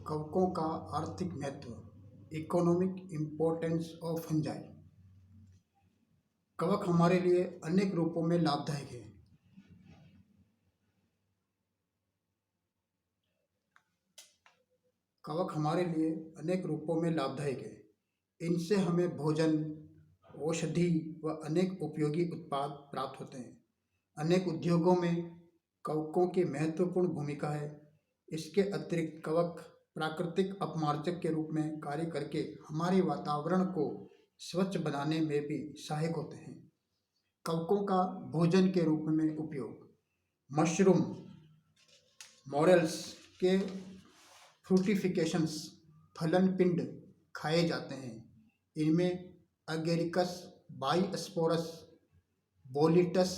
कवकों का आर्थिक महत्व, इकोनॉमिक इम्पोर्टेंस ऑफ फंजाई। कवक हमारे लिए अनेक रूपों में लाभदायक है। कवक हमारे लिए अनेक रूपों में लाभदायक है। इनसे हमें भोजन, औषधि व अनेक उपयोगी उत्पाद प्राप्त होते हैं। अनेक उद्योगों में कवकों की महत्वपूर्ण भूमिका है। इसके अतिरिक्त कवक प्राकृतिक अपमार्जक के रूप में कार्य करके हमारे वातावरण को स्वच्छ बनाने में भी सहायक होते हैं। कवकों का भोजन के रूप में उपयोग, मशरूम, मॉरेल्स के फ्रूटिफिकेशंस फलन पिंड खाए जाते हैं। इनमें अगेरिकस बाइस्पोरस, बोलिटस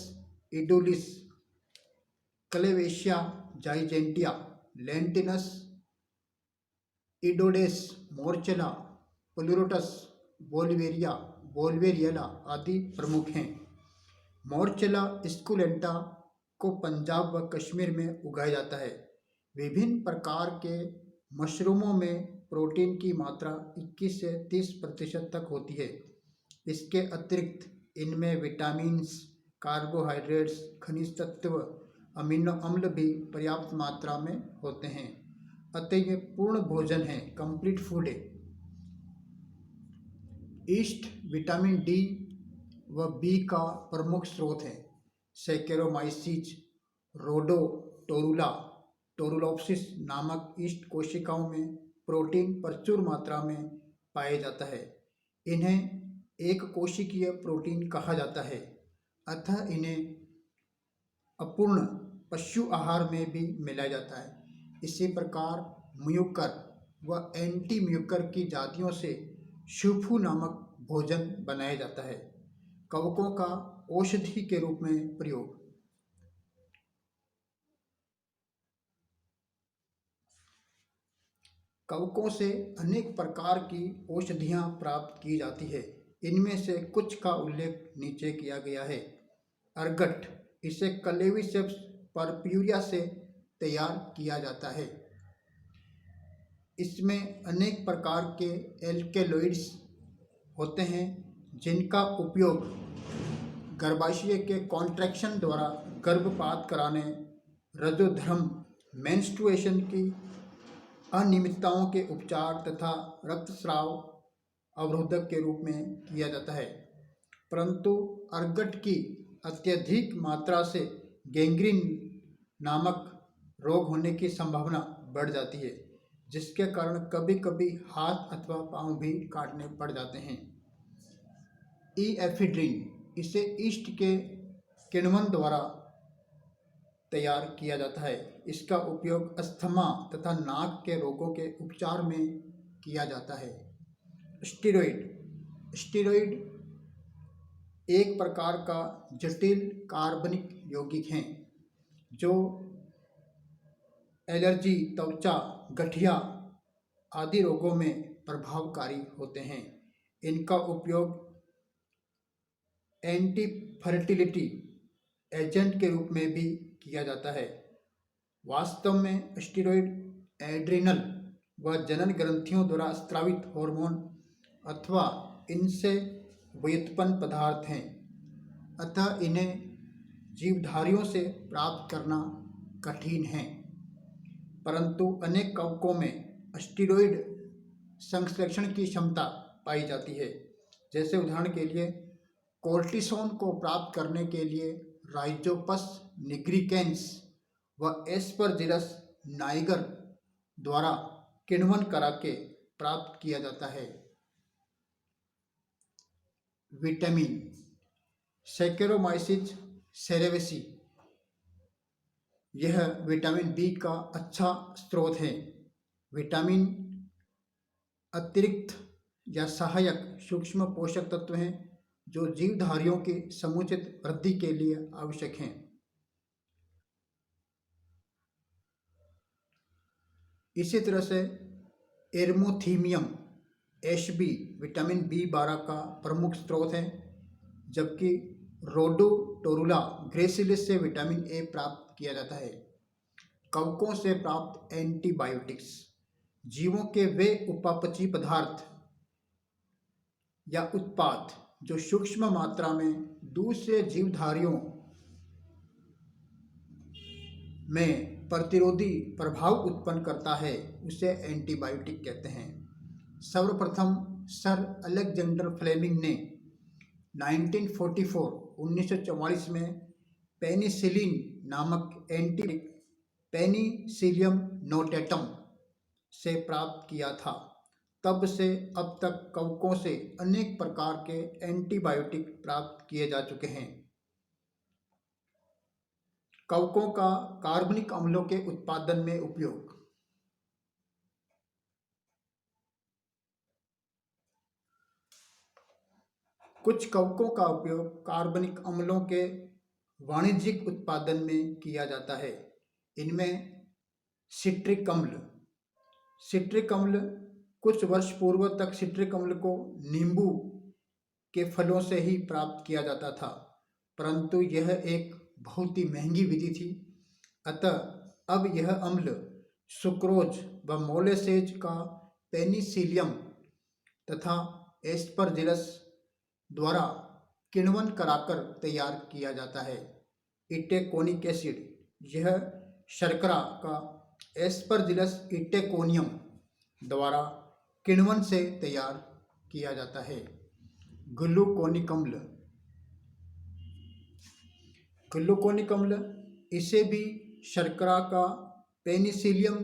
इडुलिस, क्लेवेशिया जाइजेंटिया, लेंटिनस इडोडेस, मोर्चेला, प्लूरोटस, बोल्वेरिएला आदि प्रमुख हैं। मोर्चेला स्कुलेंटा को पंजाब व कश्मीर में उगाया जाता है। विभिन्न प्रकार के मशरूमों में प्रोटीन की मात्रा 21 से 30% तक होती है। इसके अतिरिक्त इनमें विटामिन्स, कार्बोहाइड्रेट्स, खनिज तत्व, अमीनो अम्ल भी पर्याप्त मात्रा में होते हैं। अतः ये पूर्ण भोजन है, कंप्लीट फूड है। ईस्ट विटामिन डी व बी का प्रमुख स्रोत है। सैकेरोमाइसीज, रोडोटोरुला, टोरुलोप्सिस नामक ईस्ट कोशिकाओं में प्रोटीन प्रचुर मात्रा में पाया जाता है। इन्हें एक कोशिकीय प्रोटीन कहा जाता है, अतः इन्हें अपूर्ण पशु आहार में भी मिलाया जाता है। इसी प्रकार म्यूकर व एंटी म्यूकर की जातियों से शूफू नामक भोजन बनाया जाता है। कवकों का औषधि के रूप में प्रयोग, कवकों से अनेक प्रकार की औषधियाँ प्राप्त की जाती है। इनमें से कुछ का उल्लेख नीचे किया गया है। अर्गट, इसे क्लेविसेप्स परप्यूरिया से तैयार किया जाता है। इसमें अनेक प्रकार के एल्केलॉइड्स होते हैं जिनका उपयोग गर्भाशय के कॉन्ट्रैक्शन द्वारा गर्भपात कराने, रजोधर्म, मेंस्ट्रुएशन की अनियमितताओं के उपचार तथा रक्तस्राव अवरोधक के रूप में किया जाता है। परंतु अर्गट की अत्यधिक मात्रा से गैंग्रीन नामक रोग होने की संभावना बढ़ जाती है, जिसके कारण कभी कभी हाथ अथवा पांव भी काटने पड़ जाते हैं। एफिड्रिन, इसे ईस्ट के किण्वन द्वारा तैयार किया जाता है। इसका उपयोग अस्थमा तथा नाक के रोगों के उपचार में किया जाता है। स्टेरॉइड एक प्रकार का जटिल कार्बनिक यौगिक हैं जो एलर्जी, त्वचा, गठिया आदि रोगों में प्रभावकारी होते हैं। इनका उपयोग एंटी फर्टिलिटी एजेंट के रूप में भी किया जाता है। वास्तव में स्टेरॉइड एड्रिनल व जनन ग्रंथियों द्वारा स्रावित हार्मोन अथवा इनसे व्युत्पन्न पदार्थ हैं, अतः इन्हें जीवधारियों से प्राप्त करना कठिन है। परंतु अनेक कवकों में स्टेरॉइड संश्लेषण की क्षमता पाई जाती है। जैसे उदाहरण के लिए कोर्टिसोन को प्राप्त करने के लिए राइजोपस निग्रिकेंस व एस्परजिलस नाइगर द्वारा किण्वन करा के प्राप्त किया जाता है। विटामिन, सैकेरोमाइसिस सेरेवेसी, यह विटामिन बी का अच्छा स्रोत है। विटामिन अतिरिक्त या सहायक सूक्ष्म पोषक तत्व हैं जो जीवधारियों की समुचित वृद्धि के लिए आवश्यक हैं। इसी तरह से एर्मोथीमियम एशबी विटामिन बी12 का प्रमुख स्रोत है, जबकि रोडोटोरुला ग्रेसिलिस से विटामिन ए प्राप्त किया जाता है। कवकों से प्राप्त एंटीबायोटिक्स, जीवों के वे उपापचयी पदार्थ या उत्पाद जो सूक्ष्म मात्रा में दूसरे जीवधारियों में प्रतिरोधी प्रभाव उत्पन्न करता है उसे एंटीबायोटिक कहते हैं। सर्वप्रथम सर अलेक्जेंडर फ्लेमिंग ने 1944 में पेनिसिलिन नामक एंटी पेनिसिलियम नोटेटम से प्राप्त किया था। तब से अब तक कवकों से अनेक प्रकार के एंटीबायोटिक प्राप्त किए जा चुके हैं। कवकों का कार्बनिक अम्लों के उत्पादन में उपयोग। कुछ कवकों का उपयोग कार्बनिक अम्लों के वाणिज्यिक उत्पादन में किया जाता है। इनमें सिट्रिक अम्ल। सिट्रिक अम्ल कुछ वर्ष पूर्व तक सिट्रिक अम्ल को नींबू के फलों से ही प्राप्त किया जाता था, परंतु यह एक बहुत ही महंगी विधि थी। अतः अब यह अम्ल सुक्रोज व मोलेसेज का पेनिसिलियम तथा एस्परजिलस द्वारा किण्वन कराकर तैयार किया जाता है। इटेकोनिक एसिड, यह शर्करा का एस्परजिलस इटेकोनियम द्वारा किण्वन से तैयार किया जाता है। ग्लूकोनिक अम्ल। ग्लूकोनिक अम्ल, इसे भी शर्करा का पेनिसिलियम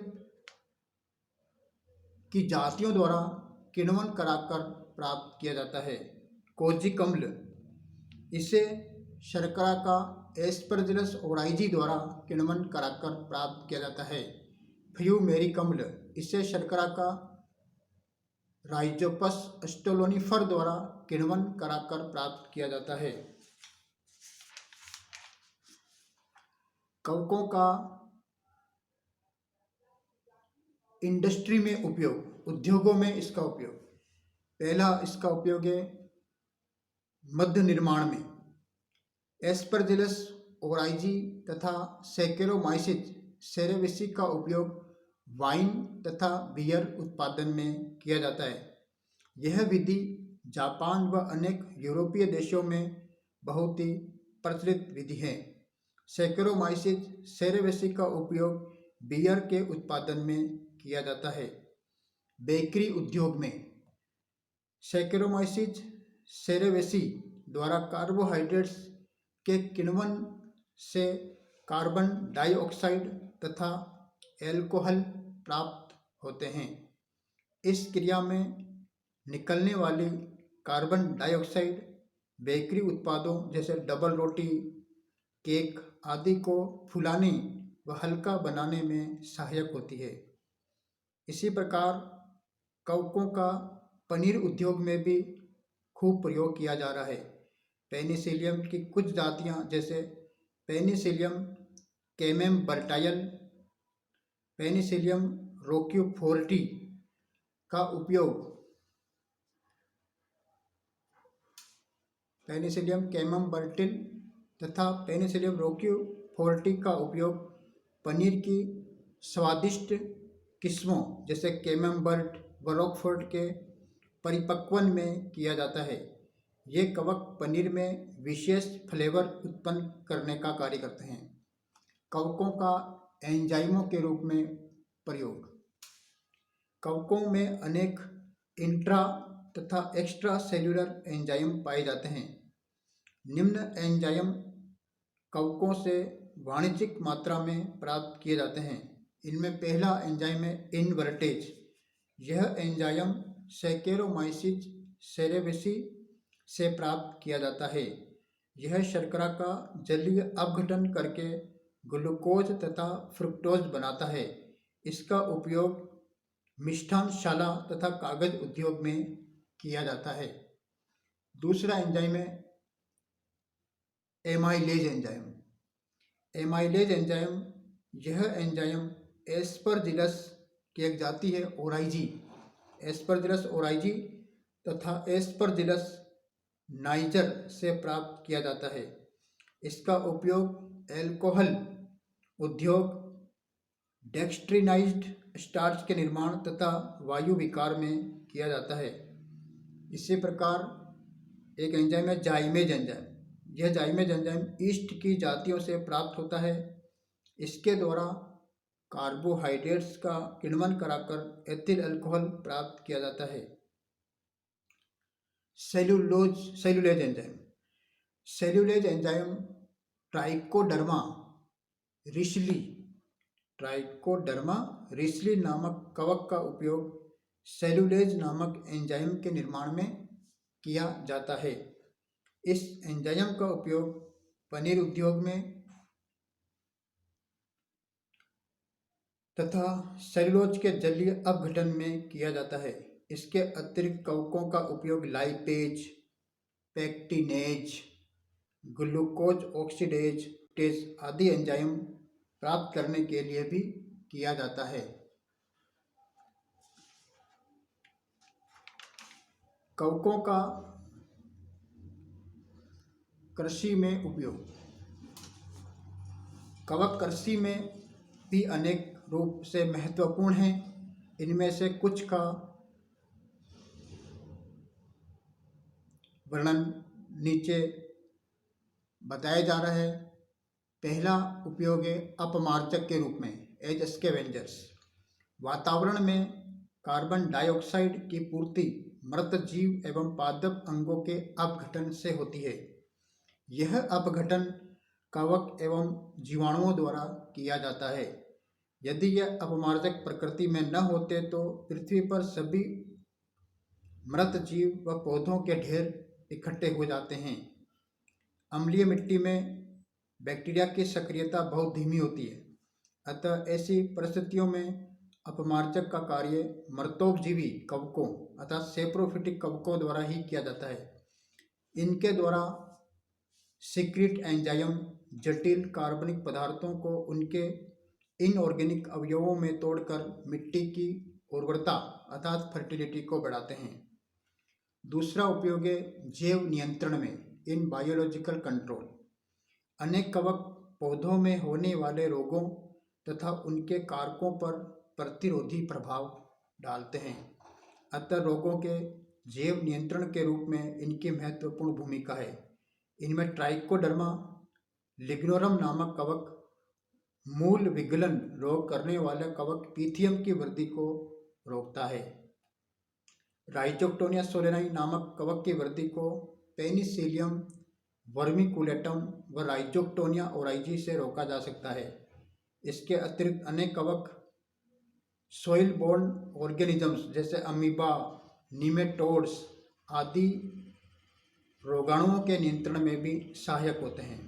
की जातियों द्वारा किण्वन कराकर प्राप्त किया जाता है। कोजिक अम्ल, इसे शर्करा का एस्परजिलस ओराइजी द्वारा किण्वन कराकर प्राप्त किया जाता है। फ्यूमेरिक अम्ल, इसे शर्करा का राइजोपस स्टोलोनिफर द्वारा किण्वन कराकर प्राप्त किया जाता है। कवकों का इंडस्ट्री में उपयोग, उद्योगों में इसका उपयोग। पहला इसका उपयोग है मद्य निर्माण में। एस्परजिलस ओराइजी तथा सैकेरोमाइसिस सेरेविसी का उपयोग वाइन तथा बियर उत्पादन में किया जाता है। यह विधि जापान व अनेक यूरोपीय देशों में बहुत ही प्रचलित विधि है। सैकेरोमाइसिस सेरेविसी का उपयोग बियर के उत्पादन में किया जाता है। बेकरी उद्योग में सैकेरोमाइसिस सेरेविसी द्वारा कार्बोहाइड्रेट्स के किण्वन से कार्बन डाइऑक्साइड तथा एल्कोहल प्राप्त होते हैं। इस क्रिया में निकलने वाली कार्बन डाइऑक्साइड बेकरी उत्पादों जैसे डबल रोटी, केक आदि को फुलाने व हल्का बनाने में सहायक होती है। इसी प्रकार कवकों का पनीर उद्योग में भी खूब प्रयोग किया जा रहा है। पेनिसिलियम की कुछ जातियां जैसे पेनिसिलियम कैमेम्बर्टाइल, पेनिसिलियम रोक्यूफोर्टी का उपयोग पेनिसिलियम कैमेम्बर्टिल तथा पेनिसिलियम रोक्यूफोर्टी का उपयोग पनीर की स्वादिष्ट किस्मों जैसे कैमेम्बर्ट व रॉकफोर्ट के परिपक्वन में किया जाता है। ये कवक पनीर में विशेष फ्लेवर उत्पन्न करने का कार्य करते हैं। कवकों का एंजाइमों के रूप में प्रयोग। कवकों में अनेक इंट्रा तथा एक्स्ट्रा सेल्यूलर एंजाइम पाए जाते हैं। निम्न एंजाइम कवकों से वाणिज्यिक मात्रा में प्राप्त किए जाते हैं। इनमें पहला एंजाइम है इनवर्टेज। यह एंजाइम सैकेरोमाइसिस सेरेविसी से प्राप्त किया जाता है। यह शर्करा का जलीय अपघटन करके ग्लूकोज तथा फ्रुक्टोज बनाता है। इसका उपयोग मिष्ठानशाला तथा कागज उद्योग में किया जाता है। दूसरा एंजाइम है एमाइलेज एंजाइम। एमाइलेज एंजाइम, यह एंजाइम एस्परजिलस की एक जाति है ओराइजी, एस्परजिलस ओराइजी तथा एस्परजिलस नाइजर से प्राप्त किया जाता है। इसका उपयोग एल्कोहल उद्योग, डेक्स्ट्रिनाइज्ड स्टार्च के निर्माण तथा वायु विकार में किया जाता है। इसी प्रकार एक एंजाइम है जाइमेज एंजाइम। यह जाइमेज एंजाइम ईस्ट की जातियों से प्राप्त होता है। इसके द्वारा कार्बोहाइड्रेट्स का किण्वन कराकर एथिल अल्कोहल प्राप्त किया जाता है। Cellulase enzyme. Cellulase enzyme Trichoderma reesei नामक कवक का उपयोग सेल्यूलेज नामक एंजाइम के निर्माण में किया जाता है। इस एंजाइम का उपयोग पनीर उद्योग में तथा सेल्यूलोज के जलीय अपघटन में किया जाता है। इसके अतिरिक्त कवकों का उपयोग लाइपेज, पेक्टिनेज, ग्लूकोज ऑक्सीडेज आदि एंजाइम प्राप्त करने के लिए भी किया जाता है। कवकों का कृषि में उपयोग। कवक कृषि में भी अनेक रूप से महत्वपूर्ण हैं। इनमें से कुछ का वर्णन नीचे बताया जा रहा है। पहला उपयोग है अपमार्जक के रूप में, एज स्कैवेंजर्स। वातावरण में कार्बन डाइऑक्साइड की पूर्ति मृत जीव एवं पादप अंगों के अपघटन से होती है। यह अपघटन कवक एवं जीवाणुओं द्वारा किया जाता है। यदि यह अपमार्जक प्रकृति में न होते तो पृथ्वी पर सभी मृत जीव व पौधों के ढेर इकट्ठे हो जाते हैं। अम्लीय मिट्टी में बैक्टीरिया की सक्रियता बहुत धीमी होती है, अतः ऐसी परिस्थितियों में अपमार्जक का कार्य मृतोपजीवी कवकों अर्थात सेप्रोफिटिक कवकों द्वारा ही किया जाता है। इनके द्वारा सिक्रीट एंजाइम जटिल कार्बनिक पदार्थों को उनके इनऑर्गेनिक अवयवों में तोड़कर मिट्टी की उर्वरता अर्थात फर्टिलिटी को बढ़ाते हैं। दूसरा उपयोग है जैव नियंत्रण में, इन बायोलॉजिकल कंट्रोल। अनेक कवक पौधों में होने वाले रोगों तथा उनके कारकों पर प्रतिरोधी प्रभाव डालते हैं, अतः रोगों के जैव नियंत्रण के रूप में इनकी महत्वपूर्ण भूमिका है। इनमें ट्राइकोडर्मा लिग्नोरम नामक कवक मूल विगलन रोग करने वाले कवक पीथियम की वृद्धि को रोकता है। राइजोक्टोनिया सोलेनाई नामक कवक की वृद्धि को पेनिसिलियम वर्मिकुलेटम व राइजोक्टोनिया ओराइजी से रोका जा सकता है। इसके अतिरिक्त अनेक कवक सोइल बोर्न ऑर्गेनिजम्स जैसे अमीबा, निमेटोड्स आदि रोगाणुओं के नियंत्रण में भी सहायक होते हैं।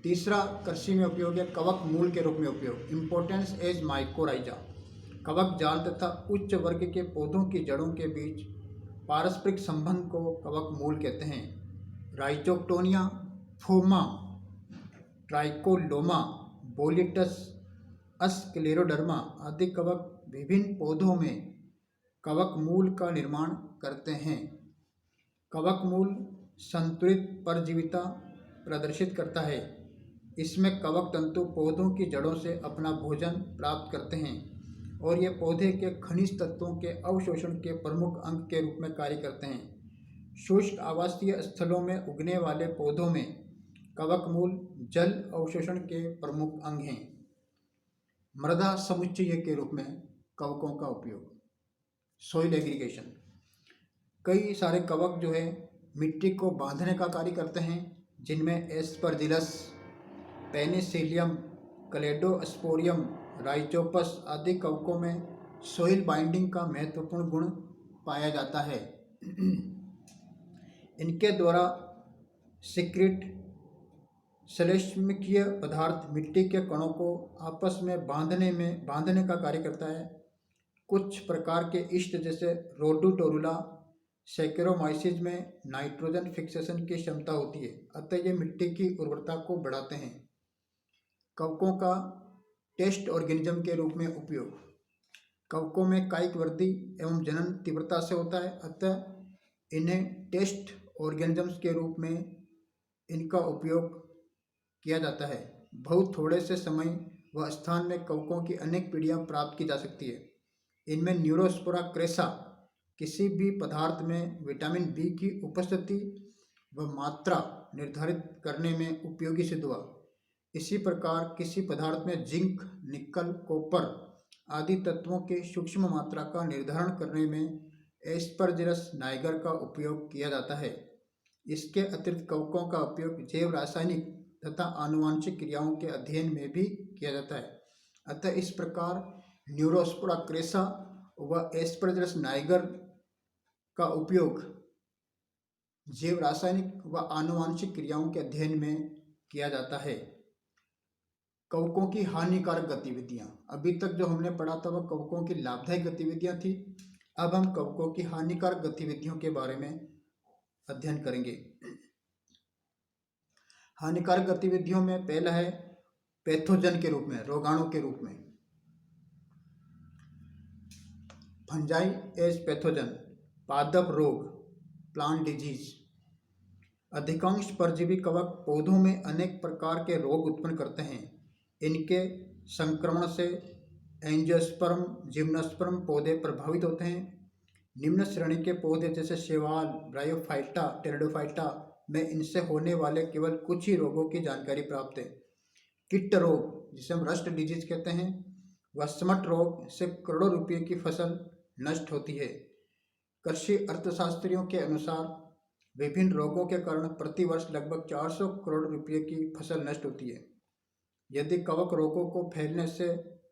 तीसरा कृषि में उपयोग है कवक मूल के रूप में उपयोग, इम्पोर्टेंस एज माइकोराइजा। कवक जाल तथा उच्च वर्ग के पौधों की जड़ों के बीच पारस्परिक संबंध को कवक मूल कहते हैं। राइजोक्टोनिया, फोमा, ट्राइकोलोमा, बोलिटस, स्क्लेरोडर्मा आदि कवक विभिन्न पौधों में कवक मूल का निर्माण करते हैं। कवक मूल संतुलित परजीविता प्रदर्शित करता है। इसमें कवक तंतु पौधों की जड़ों से अपना भोजन प्राप्त करते हैं और ये पौधे के खनिज तत्वों के अवशोषण के प्रमुख अंग के रूप में कार्य करते हैं। शुष्क आवासीय स्थलों में उगने वाले पौधों में कवक मूल जल अवशोषण के प्रमुख अंग हैं। मृदा समुच्चय के रूप में कवकों का उपयोग, सोइल एग्रीगेशन। कई सारे कवक जो है मिट्टी को बांधने का कार्य करते हैं, जिनमें एस्परजिलस, पेनिसिलियम, क्लेडोस्पोरियम, राइजोपस आदि कवकों में सोइल बाइंडिंग का महत्वपूर्ण गुण पाया जाता है। इनके द्वारा सिक्रिट श्लेष्मकीय पदार्थ मिट्टी के कणों को आपस में बांधने का कार्य करता है। कुछ प्रकार के ईस्ट जैसे रोडोटोरुला, सैकेरोमाइसिस में नाइट्रोजन फिक्सेशन की क्षमता होती है, अतः ये मिट्टी की उर्वरता को बढ़ाते हैं। कवकों का टेस्ट ऑर्गेनिज्म के रूप में उपयोग, कवकों में कायिक वृद्धि एवं जनन तीव्रता से होता है, अतः इन्हें टेस्ट ऑर्गेनिजम्स के रूप में इनका उपयोग किया जाता है। बहुत थोड़े से समय वह स्थान में कवकों की अनेक पीढ़ियाँ प्राप्त की जा सकती है। इनमें न्यूरोस्पोरा क्रेसा किसी भी पदार्थ में विटामिन बी की उपस्थिति व मात्रा निर्धारित करने में उपयोगी सिद्ध हुआ। इसी प्रकार किसी पदार्थ में जिंक, निकल, कॉपर आदि तत्वों के सूक्ष्म मात्रा का निर्धारण करने में एस्परजिलस नाइगर का उपयोग किया जाता है। इसके अतिरिक्त कवकों का उपयोग जैव रासायनिक तथा आनुवांशिक क्रियाओं के अध्ययन में भी किया जाता है। अतः इस प्रकार न्यूरोस्पोरा क्रेसा व एस्परजिलस नाइगर का उपयोग जैव रासायनिक व आनुवांशिक क्रियाओं के अध्ययन में किया जाता है। कवकों की हानिकारक गतिविधियां, अभी तक जो हमने पढ़ा था वह कवकों की लाभदायक गतिविधियां थी। अब हम कवकों की हानिकारक गतिविधियों के बारे में अध्ययन करेंगे। हानिकारक गतिविधियों में पहला है पैथोजन के रूप में, रोगाणु के रूप में। फंजाई एज पैथोजन, पादप रोग, प्लांट डिजीज। अधिकांश परजीवी कवक पौधों में अनेक प्रकार के रोग उत्पन्न करते हैं। इनके संक्रमण से एंजियोस्पर्म, जिम्नोस्पर्म पौधे प्रभावित होते हैं। निम्न श्रेणी के पौधे जैसे शैवाल, ब्रायोफाइटा, टेरिडोफाइटा में इनसे होने वाले केवल कुछ ही रोगों की जानकारी प्राप्त है। कीट रोग, जिसे हम रस्ट डिजीज कहते हैं, व स्मट रोग से करोड़ों रुपये की फसल नष्ट होती है। कृषि अर्थशास्त्रियों के अनुसार विभिन्न रोगों के कारण प्रतिवर्ष लगभग 400 करोड़ रुपये की फसल नष्ट होती है। यदि कवक रोगों को फैलने से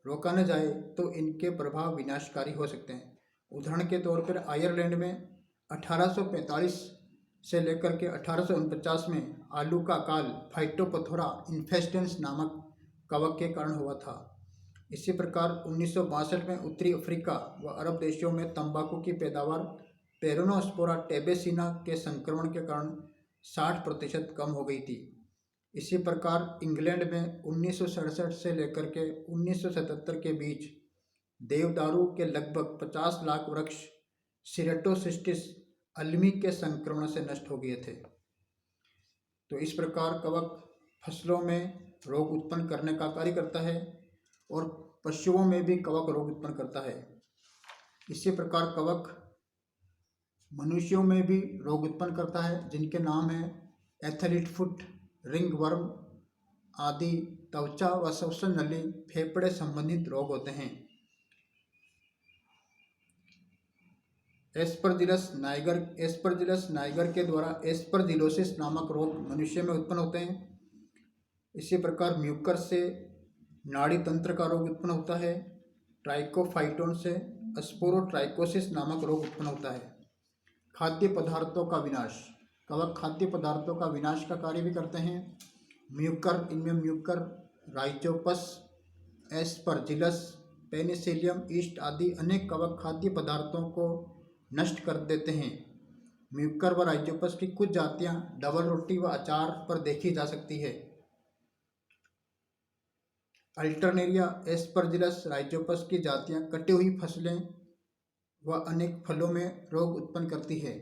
रोका न जाए तो इनके प्रभाव विनाशकारी हो सकते हैं। उदाहरण के तौर पर आयरलैंड में 1845 से लेकर के 1849 में आलू का काल फाइटोपथोरा इन्फेस्टेंस नामक कवक के कारण हुआ था। इसी प्रकार 1962 में उत्तरी अफ्रीका व अरब देशों में तंबाकू की पैदावार पेरोनोस्पोरा टेबेसिना के संक्रमण के कारण 60% कम हो गई थी। इसी प्रकार इंग्लैंड में 1967 से लेकर के 1977 के बीच देवदारू के लगभग 50 लाख वृक्ष सिरेटोसिस्टिस अल्मी के संक्रमण से नष्ट हो गए थे। तो इस प्रकार कवक फसलों में रोग उत्पन्न करने का कार्य करता है और पशुओं में भी कवक रोग उत्पन्न करता है। इसी प्रकार कवक मनुष्यों में भी रोग उत्पन्न करता है, जिनके नाम हैं एथलीट फुट, रिंग वर्म आदि। त्वचा व श्वसन नली, फेफड़े संबंधित रोग होते हैं। एस्परजिलस नाइगर के द्वारा एस्परजिलोसिस नामक रोग मनुष्य में उत्पन्न होते हैं। इसी प्रकार म्यूकर से नाड़ी तंत्र का रोग उत्पन्न होता है। ट्राइकोफाइटोन से स्पोरोट्राइकोसिस नामक रोग उत्पन्न होता है। खाद्य पदार्थों का विनाश, कवक खाद्य पदार्थों का विनाश का कार्य भी करते हैं। म्यूकर, इनमें Mucor, Rhizopus, Aspergillus, Penicillium, east आदि अनेक कवक खाद्य पदार्थों को नष्ट कर देते हैं। म्यूकर व राइजोपस की कुछ जातियां डबल रोटी व अचार पर देखी जा सकती है। अल्टरनेरिया, एस्परजिलस, राइजोपस की जातियां कटी हुई फसलें व अनेक फलों में रोग उत्पन्न करती है।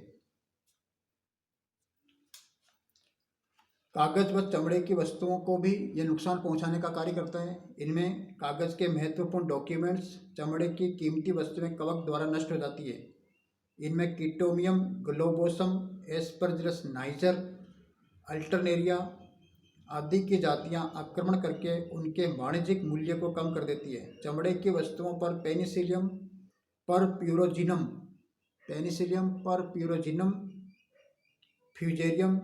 कागज व चमड़े की वस्तुओं को भी ये नुकसान पहुंचाने का कार्य करता है। इनमें कागज के महत्वपूर्ण डॉक्यूमेंट्स, चमड़े की कीमती वस्तुएं कवक द्वारा नष्ट हो जाती है। इनमें कीटोमियम ग्लोबोसम, एस्परजिलस नाइजर, अल्टरनेरिया आदि की जातियां आक्रमण करके उनके वाणिज्यिक मूल्य को कम कर देती है। चमड़े की वस्तुओं पर पेनिसिलियम परप्यूरोजिनम, फ्यूजेरियम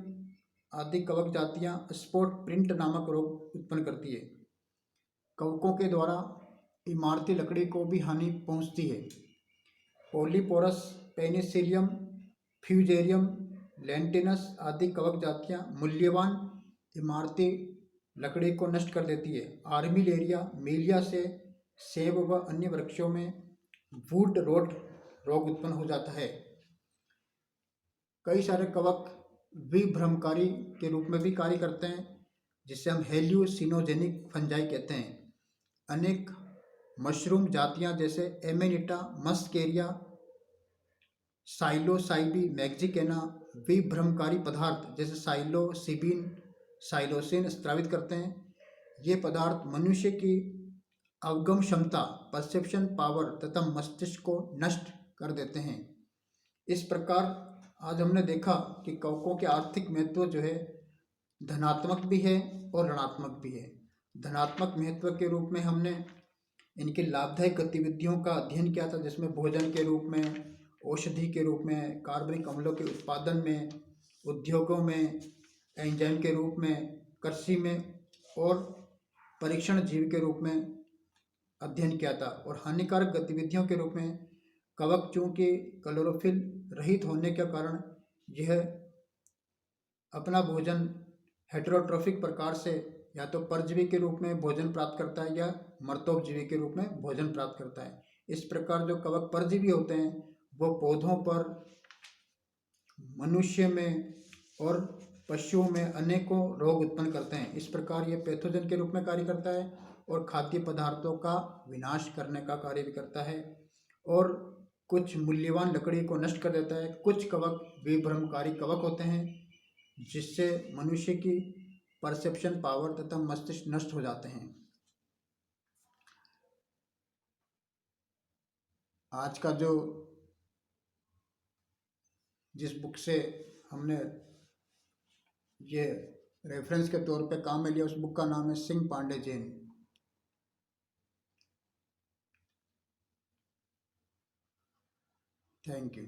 आदि कवक जातियां स्पॉट प्रिंट नामक रोग उत्पन्न करती है। कवकों के द्वारा इमारती लकड़ी को भी हानि पहुंचती है। पॉलीपोरस, पेनिसिलियम, फ्यूजेरियम, लेंटिनस आदि कवक जातियां मूल्यवान इमारती लकड़ी को नष्ट कर देती है। आर्मिलेरिया, मीलिया से सेब व अन्य वृक्षों में वुड रोट रोग उत्पन्न हो जाता है। कई सारे कवक विभ्रमकारी के रूप में भी कार्य करते हैं, जिसे हम हेल्यूसिनोजेनिक फंजाई कहते हैं। अनेक मशरूम जातियां जैसे एमेनिटा, मस्केरिया, साइलोसाइबी, मैक्सिकेना विभ्रमकारी पदार्थ जैसे साइलोसिबिन, साइलोसिन स्रावित करते हैं। ये पदार्थ मनुष्य की अवगम क्षमता परसेप्शन पावर तथा मस्तिष्क को नष्ट कर देते हैं। इस प्रकार आज हमने देखा कि कवकों के आर्थिक महत्व जो है धनात्मक भी है और ऋणात्मक भी है। धनात्मक महत्व के रूप में हमने इनकी लाभदायक गतिविधियों का अध्ययन किया था, जिसमें भोजन के रूप में, औषधि के रूप में, कार्बनिक अम्लों के उत्पादन में, उद्योगों में, एंजाइम के रूप में, कृषि में और परीक्षण जीव के रूप में अध्ययन किया था। और हानिकारक गतिविधियों के रूप में कवक चूंकि क्लोरोफिल रहित होने के कारण यह अपना भोजन हेटेरोट्रोफिक प्रकार से या तो परजीवी के रूप में भोजन प्राप्त करता है या मर्तोपजीवी के रूप में भोजन प्राप्त करता है। इस प्रकार जो कवक परजीवी होते हैं वो पौधों पर, मनुष्य में और पशुओं में अनेकों रोग उत्पन्न करते हैं। इस प्रकार ये पैथोजन के रूप में कार्य करता है और खाद्य पदार्थों का विनाश करने का कार्य भी करता है और कुछ मूल्यवान लकड़ी को नष्ट कर देता है। कुछ कवक विभ्रमकारी कवक होते हैं जिससे मनुष्य की परसेप्शन पावर तथा मस्तिष्क नष्ट हो जाते हैं। आज का जो जिस बुक से हमने ये रेफरेंस के तौर पे काम में लिया, उस बुक का नाम है सिंह पांडे जैन। Thank you.